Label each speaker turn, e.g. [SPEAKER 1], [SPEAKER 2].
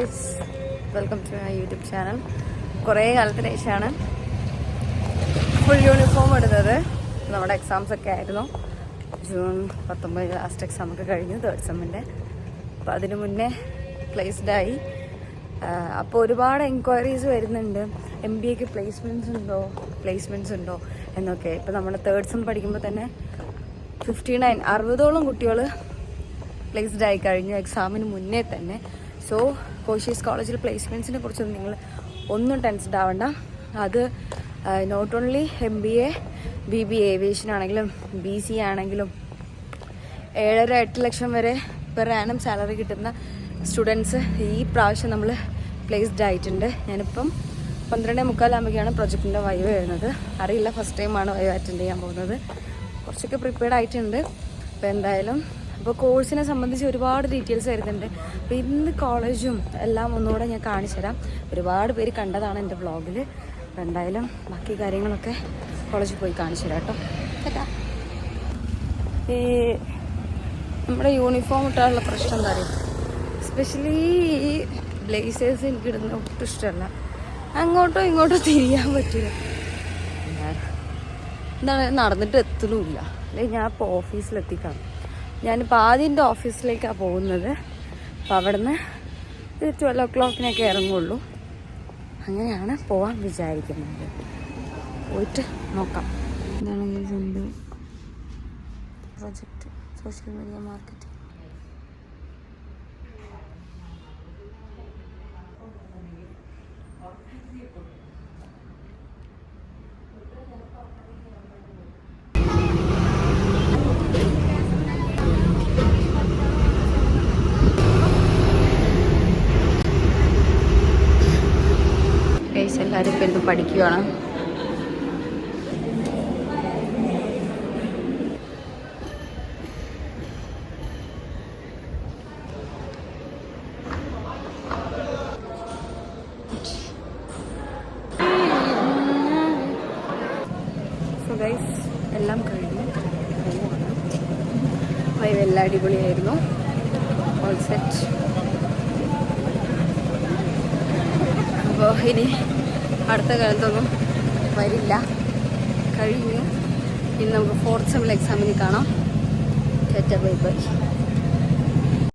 [SPEAKER 1] Guys, welcome to my YouTube channel. കുറേ കാലത്തിന് ശേഷമാണ് ഫുൾ യൂണിഫോം എടുത്തത്. നമ്മുടെ എക്സാംസ് ഒക്കെ ആയിരുന്നു. ജൂൺ 19 ലാസ്റ്റ് എക്സാം ഒക്കെ കഴിഞ്ഞു, തേർഡ് സെമ്മിൻ്റെ. അപ്പോൾ അതിന് മുന്നേ പ്ലേസ്ഡായി. അപ്പോൾ ഒരുപാട് എൻക്വയറീസ് വരുന്നുണ്ട്, MBAക്ക് പ്ലേസ്മെൻറ്റ്സ് ഉണ്ടോ എന്നൊക്കെ. ഇപ്പോൾ നമ്മൾ തേർഡ് സെം പഠിക്കുമ്പോൾ തന്നെ 60ഓളം കുട്ടികൾ പ്ലേസ്ഡായി കഴിഞ്ഞു എക്സാമിന് മുന്നേ തന്നെ. സോ കോശീസ് കോളേജിൽ പ്ലേസ്മെൻറ്റ്സിനെ കുറിച്ചൊന്നും നിങ്ങൾ ഒന്നും ടെൻസ്ഡ് ആവണ്ട. അത് not only MBA, BBA aviation ആണെങ്കിലും BCA ആണെങ്കിലും 7.5-8 ലക്ഷം വരെ പെർ ആനം സാലറി കിട്ടുന്ന സ്റ്റുഡൻസ് ഈ പ്രാവശ്യം നമ്മൾ പ്ലേസ്ഡ് ആയിട്ടുണ്ട്. ഞാനിപ്പം 12:45 ആകുമ്പോഴേക്കാണ് പ്രൊജക്റ്റിൻ്റെ വൈവ് വരുന്നത്. അറിയില്ല, ഫസ്റ്റ് ടൈമാണ് വൈവ് അറ്റൻഡ് ചെയ്യാൻ പോകുന്നത്. കുറച്ചൊക്കെ പ്രിപ്പയർഡ് ആയിട്ടുണ്ട്. അപ്പോൾ എന്തായാലും അപ്പോൾ കോഴ്സിനെ സംബന്ധിച്ച് ഒരുപാട് ഡീറ്റെയിൽസ് വരുന്നുണ്ട്. അപ്പോൾ ഇന്ന് കോളേജും എല്ലാം ഒന്നുകൂടെ ഞാൻ കാണിച്ചു തരാം. ഒരുപാട് പേര് കണ്ടതാണ് എൻ്റെ വ്ളോഗിൽ. അപ്പോൾ എന്തായാലും ബാക്കി കാര്യങ്ങളൊക്കെ കോളേജിൽ പോയി കാണിച്ചു തരാം കേട്ടോ. ഈ നമ്മുടെ യൂണിഫോം ഇട്ടാനുള്ള പ്രശ്നം എന്താ പറയുക, എസ്പെഷ്യലി ഈ ബ്ലേസേഴ്സ് എനിക്ക് ഇടുന്ന ഒട്ടും ഇഷ്ടമല്ല. അങ്ങോട്ടോ ഇങ്ങോട്ടോ തിരിയാൻ പറ്റില്ല. എന്താണ്, നടന്നിട്ട് എത്തണമില്ല. അല്ലെങ്കിൽ ഞാൻ ഇപ്പോൾ ഓഫീസിലെത്തിക്കാണ്. ഞാനിപ്പോൾ ആദ്യം എൻ്റെ ഓഫീസിലേക്കാണ് പോകുന്നത്. അപ്പോൾ അവിടെ നിന്ന് 12 o'clock ഇറങ്ങുള്ളൂ. അങ്ങനെയാണ് പോകാൻ വിചാരിക്കുന്നത്. പോയിട്ട് നോക്കാം. എന്താണ് പ്രൊജക്റ്റ് സോഷ്യൽ മീഡിയ മാർക്കറ്റിംഗ്. എല്ലാവരും ഇപ്പം എന്ത് പഠിക്കുകയാണ്. സോ ഗൈസ്, എല്ലാം കഴിഞ്ഞു. വൈവ് എല്ലാം അടിപൊളിയായിരുന്നു. All set. അപ്പോൾ ഇനി അടുത്ത കാലത്തൊന്നും വരില്ല, കഴിഞ്ഞു. ഇനി നമുക്ക് 4th സെമ്മിൽ എക്സാമിന് കാണാം. Bye bye.